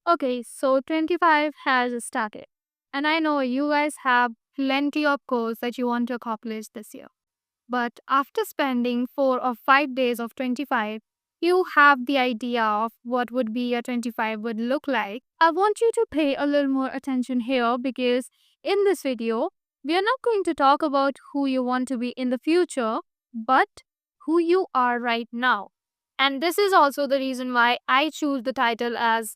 Okay, so 25 has started. And I know you guys have plenty of goals that you want to accomplish this year. But after spending 4 or 5 days of 25, you have the idea of what would be a 25 would look like. I want you to pay a little more attention here because in this video, we are not going to talk about who you want to be in the future, but who you are right now. And this is also the reason why I choose the title as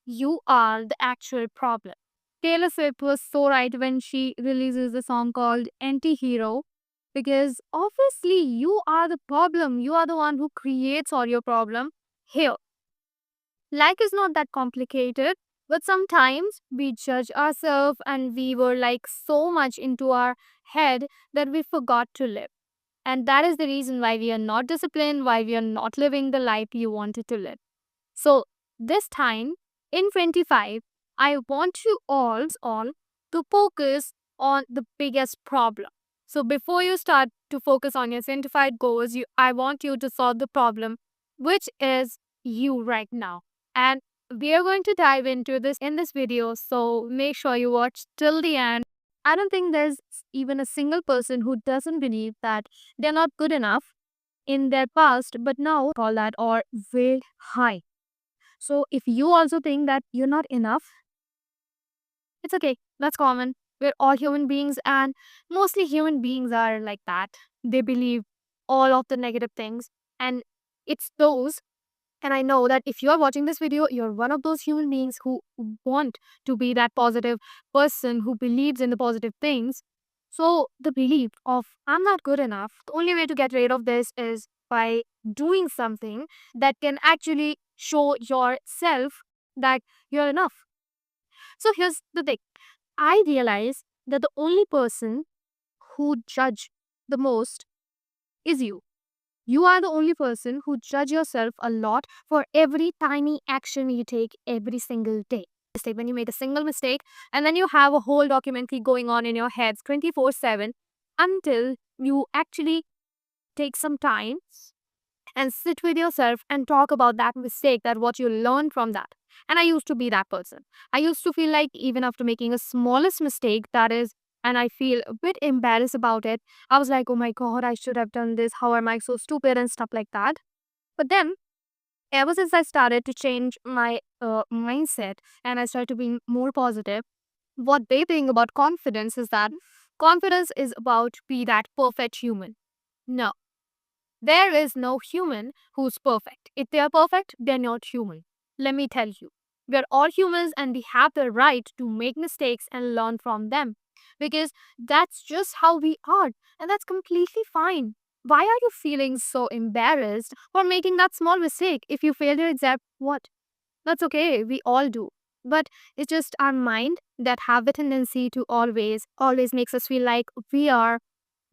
You Are the Actual Problem. Taylor Swift was so right when she releases a song called Anti Hero because obviously you are the problem. You are the one who creates all your problem. Here, life is not that complicated, but sometimes we judge ourselves and we were like so much into our head that we forgot to live. And that is the reason why we are not disciplined, why we are not living the life you wanted to live. So, this time in 25, I want you all to focus on the biggest problem. So, before you start to focus on your 25 goals, I want you to solve the problem, which is you right now. And we are going to dive into this in this video. So, make sure you watch till the end. I don't think there's even a single person who doesn't believe that they're not good enough in their past, but now call that or way high. So if you also think that you're not enough, it's okay. That's common. We're all human beings, and mostly human beings are like that. They believe all of the negative things, and it's those. And I know that if you are watching this video, you're one of those human beings who want to be that positive person who believes in the positive things. So, the belief of I'm not good enough, the only way to get rid of this is by doing something that can actually show yourself that you're enough. So, here's the thing I realize that the only person who judge the most is you. You are the only person who judge yourself a lot for every tiny action you take every single day. Mistake when you made a single mistake, and then you have a whole documentary going on in your heads 24/7 until you actually take some time and sit with yourself and talk about that mistake, that what you learned from that. And I used to be that person. I used to feel like even after making a smallest mistake, that is, and I feel a bit embarrassed about it, I was like, oh my god, I should have done this, how am I so stupid and stuff like that. But then ever since I started to change my mindset and I started to be more positive, what they think about confidence is that confidence is about be that perfect human. No, there is no human who's perfect. If they are perfect, they're not human. Let me tell you, we're all humans and we have the right to make mistakes and learn from them because that's just how we are, and that's completely fine. Why are you feeling so embarrassed for making that small mistake? If you fail your exam, what? That's okay, we all do. But it's just our mind that have the tendency to always makes us feel like we are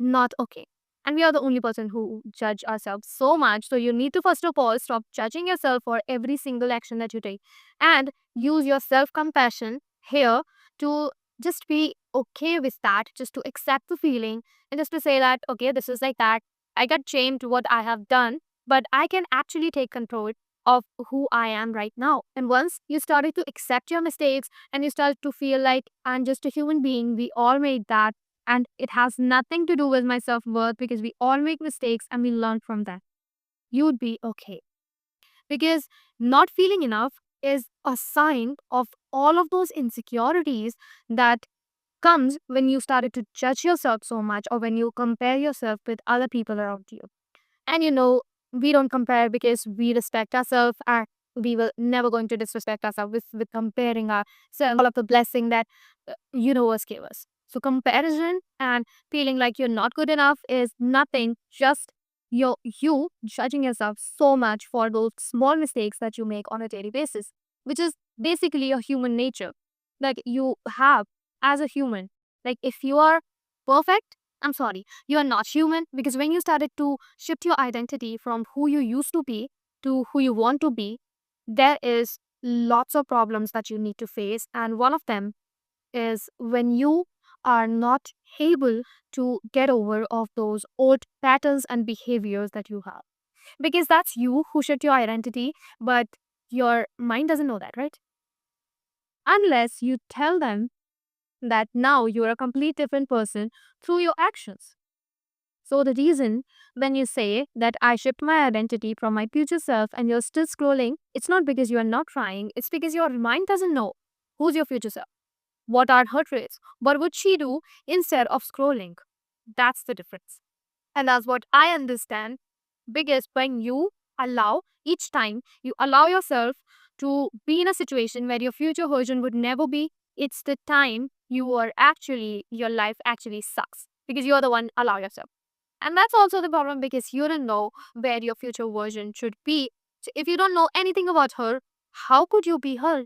not okay. And we are the only person who judge ourselves so much. So you need to first of all stop judging yourself for every single action that you take and use your self-compassion here to just be okay with that, just to accept the feeling and just to say that, okay, this is like that. I got shamed what I have done, but I can actually take control of who I am right now. And once you started to accept your mistakes and you start to feel like I'm just a human being, we all made that and it has nothing to do with my self worth because we all make mistakes and we learn from that. You'd be okay. Because not feeling enough is a sign of all of those insecurities that comes when you started to judge yourself so much or when you compare yourself with other people around you. And we don't compare because we respect ourselves and we will never going to disrespect ourselves with comparing ourselves all of the blessing that universe gave us. So comparison and feeling like you're not good enough is nothing, just you judging yourself so much for those small mistakes that you make on a daily basis, which is basically a human nature that you have as a human. Like if you are perfect, I'm sorry, you are not human because when you started to shift your identity from who you used to be to who you want to be, there is lots of problems that you need to face. And one of them is when you are not able to get over of those old patterns and behaviors that you have. Because that's you who shift your identity, but your mind doesn't know that, right? unless you tell them that now you're a complete different person through your actions. So, the reason when you say that I shift my identity from my future self and you're still scrolling, it's not because you are not trying, it's because your mind doesn't know who's your future self, what are her traits, what would she do instead of scrolling. That's the difference. And that's what I understand because when you allow, each time you allow yourself to be in a situation where your future version would never be, it's the time you are actually, your life actually sucks because you're the one allow yourself. And that's also the problem because you don't know where your future version should be. So if you don't know anything about her, how could you be her?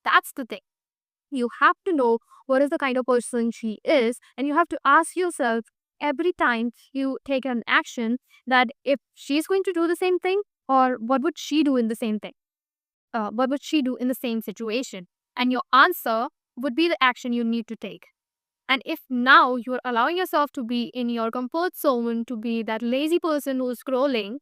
That's the thing. You have to know what is the kind of person she is, and you have to ask yourself every time you take an action that if she's going to do the same thing, or what would she do in the same thing? What would she do in the same situation? And your answer would be the action you need to take. And if now you're allowing yourself to be in your comfort zone, to be that lazy person who's scrolling,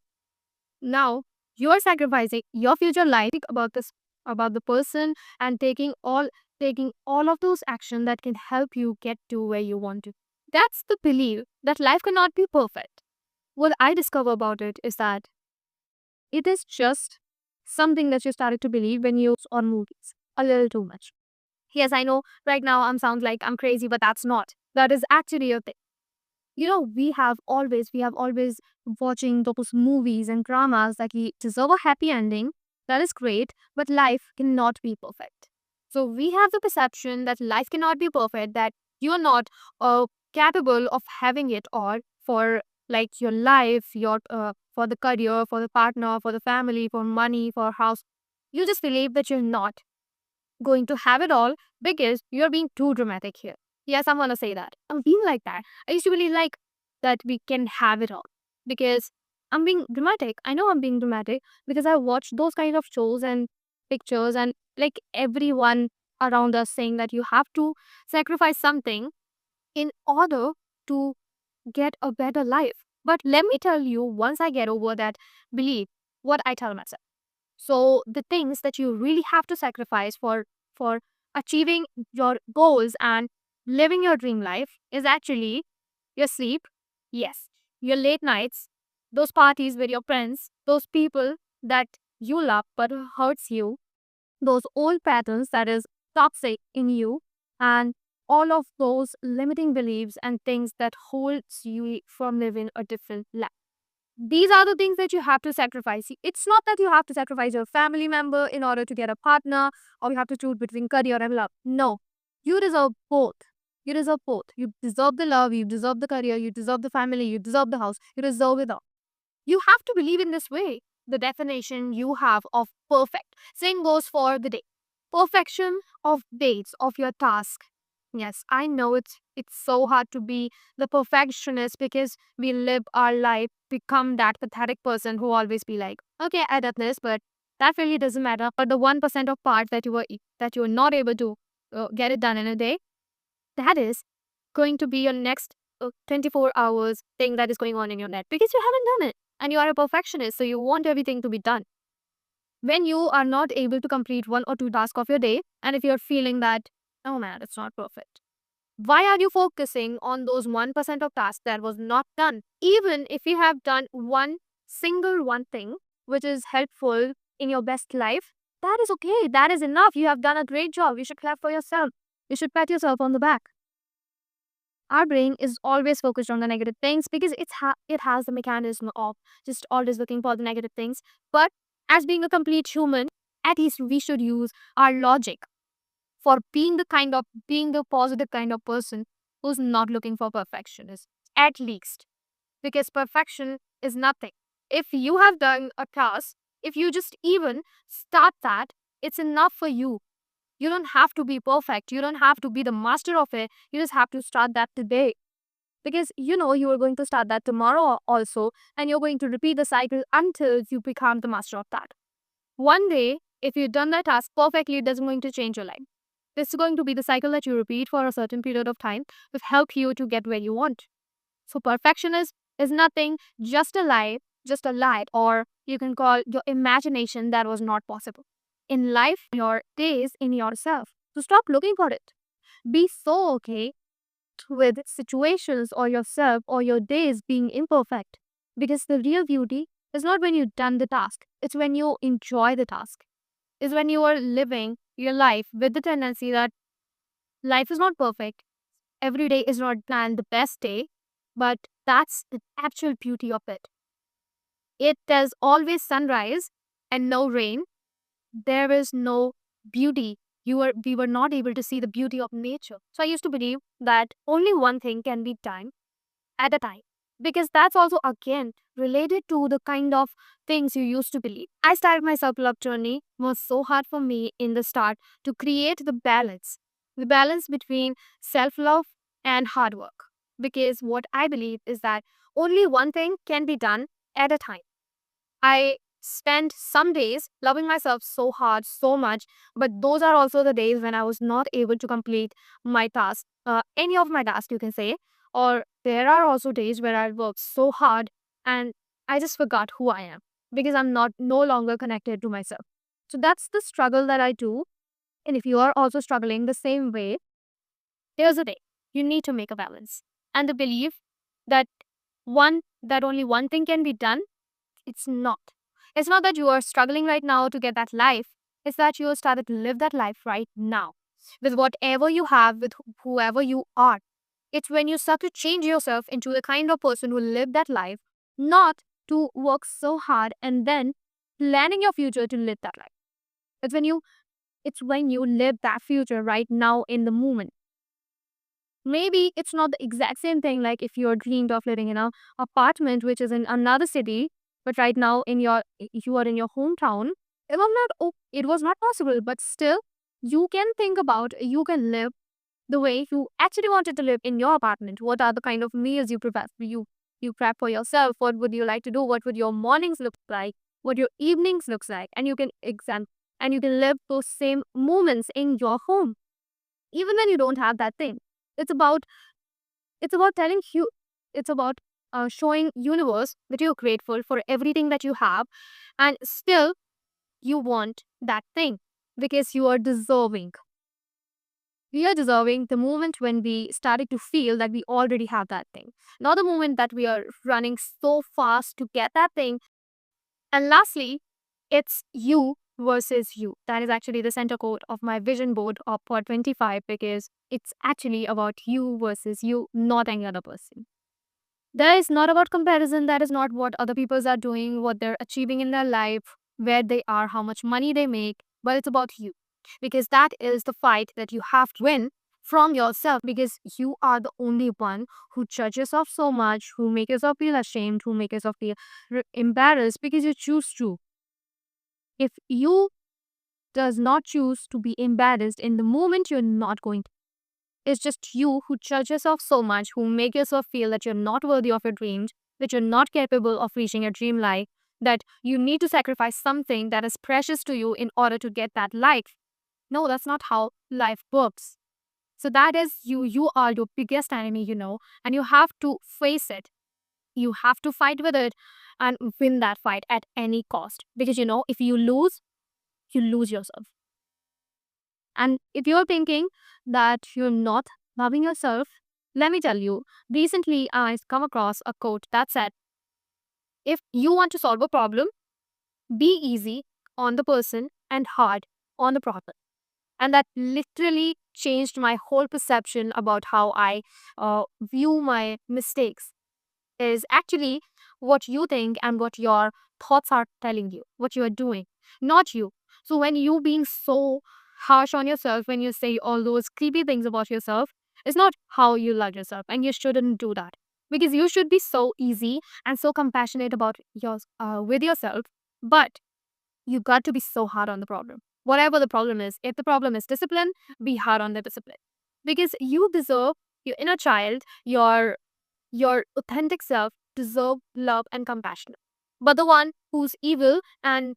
now you're sacrificing your future life about this, about the person, and taking all of those action that can help you get to where you want to. That's the belief that life cannot be perfect. What I discover about it is that it is just something that you started to believe when you on movies a little too much. Yes, I know right now I'm sound like I'm crazy, but that's not. That is actually a thing. We have always watching those movies and dramas that we deserve a happy ending. That is great, but life cannot be perfect. So we have the perception that life cannot be perfect, that you're not capable of having it all for like your life, your for the career, for the partner, for the family, for money, for house. You just believe that you're not going to have it all because you're being too dramatic here. Yes, I'm gonna say that. I'm being like that. I used to really like that we can have it all because I'm being dramatic. I know I'm being dramatic because I watched those kind of shows and pictures and like everyone around us saying that you have to sacrifice something in order to get a better life. But let me tell you, once I get over that belief, what I tell myself. So the things that you really have to sacrifice for achieving your goals and living your dream life is actually your sleep. Yes, your late nights, those parties with your friends, those people that you love but hurts you, those old patterns that is toxic in you, and all of those limiting beliefs and things that holds you from living a different life. These are the things that you have to sacrifice. It's not that you have to sacrifice your family member in order to get a partner or you have to choose between career and love. No, you deserve both. You deserve both. You deserve the love, you deserve the career, you deserve the family, you deserve the house, you deserve it all. You have to believe in this way. The definition you have of perfect. Same goes for the day. Perfection of dates of your task. Yes, I know it's so hard to be the perfectionist because we live our life, become that pathetic person who always be like, okay, I did this, but that really doesn't matter. But the 1% of part that you are not able to get it done in a day, that is going to be your next 24 hours thing that is going on in your net because you haven't done it and you are a perfectionist, so you want everything to be done. When you are not able to complete one or two tasks of your day, and if you're feeling that, oh man, it's not perfect, why are you focusing on those 1% of tasks that was not done? Even if you have done one single one thing which is helpful in your best life, that is okay. That is enough. You have done a great job. You should clap for yourself. You should pat yourself on the back. Our brain is always focused on the negative things because it has the mechanism of just always looking for the negative things. But as being a complete human, at least we should use our logic for being the positive kind of person who's not looking for perfectionism. At least. Because perfection is nothing. If you have done a task, if you just even start that, it's enough for you. You don't have to be perfect. You don't have to be the master of it. You just have to start that today. Because you know you are going to start that tomorrow also, and you're going to repeat the cycle until you become the master of that. One day, if you've done that task perfectly, it doesn't going to change your life. This is going to be the cycle that you repeat for a certain period of time to help you to get where you want. So perfectionism is nothing, just a lie, or you can call your imagination that was not possible. In life, your days in yourself. So stop looking for it. Be so okay with situations or yourself or your days being imperfect. Because the real beauty is not when you've done the task, it's when you enjoy the task. Is when you are living your life with the tendency that life is not perfect. Every day is not planned the best day, but that's the actual beauty of it. It is always sunrise and no rain. There is no beauty. We were not able to see the beauty of nature. So I used to believe that only one thing can be done at a time. Because that's also again related to the kind of things you used to believe. I started my self-love journey was so hard for me in the start to create the balance. The balance between self-love and hard work. Because what I believe is that only one thing can be done at a time. I spent some days loving myself so hard, so much, but those are also the days when I was not able to complete my task, any of my tasks, you can say. Or there are also days where I work so hard and I just forgot who I am because I'm not no longer connected to myself. So that's the struggle that I do. And if you are also struggling the same way, here's the thing: you need to make a balance and the belief that only one thing can be done. It's not. It's not that you are struggling right now to get that life. It's that you started to live that life right now with whatever you have, with whoever you are. It's when you start to change yourself into the kind of person who live that life, not to work so hard and then planning your future to live that life. It's when you it's when you live that future right now in the moment. Maybe it's not the exact same thing like if you're dreamed of living in a apartment which is in another city, but right now if you are in your hometown, it was not possible. But still, you can live the way you actually wanted to live in your apartment. What are the kind of meals you prepare you prep for yourself? What would you like to do? What would your mornings look like? What your evenings looks like? And you can live those same moments in your home even when you don't have that thing. It's about it's about telling you it's about showing universe that you're grateful for everything that you have, and still you want that thing because you are deserving. We are deserving the moment when we started to feel that we already have that thing, not the moment that we are running so fast to get that thing. And lastly, it's you versus you. That is actually the center code of my vision board of for 25 because it's actually about you versus you, not any other person. That is not about comparison. That is not what other people are doing, what they're achieving in their life, where they are, how much money they make, but it's about you. Because that is the fight that you have to win from yourself because you are the only one who judge yourself so much, who make yourself feel ashamed, who make yourself feel embarrassed because you choose to. If you does not choose to be embarrassed in the moment, you're not going to. It's just you who judge yourself so much, who make yourself feel that you're not worthy of your dreams, that you're not capable of reaching your dream life, that you need to sacrifice something that is precious to you in order to get that life. No, that's not how life works. So that is you. You are your biggest enemy, and you have to face it. You have to fight with it and win that fight at any cost. Because if you lose yourself. And if you're thinking that you're not loving yourself, let me tell you, recently I come across a quote that said, if you want to solve a problem, be easy on the person and hard on the problem. And that literally changed my whole perception about how I view my mistakes. Is actually what you think and what your thoughts are telling you, what you are doing, not you. So when you being so harsh on yourself, when you say all those creepy things about yourself, it's not how you love yourself, and you shouldn't do that because you should be so easy and so compassionate about with yourself. But you got to be so hard on the problem. Whatever the problem is, if the problem is discipline, be hard on the discipline because you deserve your inner child, your authentic self deserve love and compassion. But the one who's evil and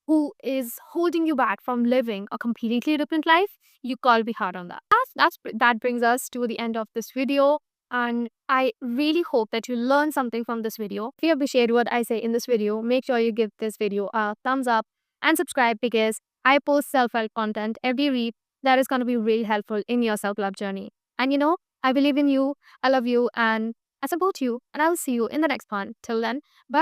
who is holding you back from living a completely different life, you can't be hard on that. That brings us to the end of this video. And I really hope that you learn something from this video. If you appreciate what I say in this video, make sure you give this video a thumbs up and subscribe because I post self-help content every week that is going to be really helpful in your self love journey. And I believe in you, I love you, and I support you, and I'll see you in the next one. Till then, bye.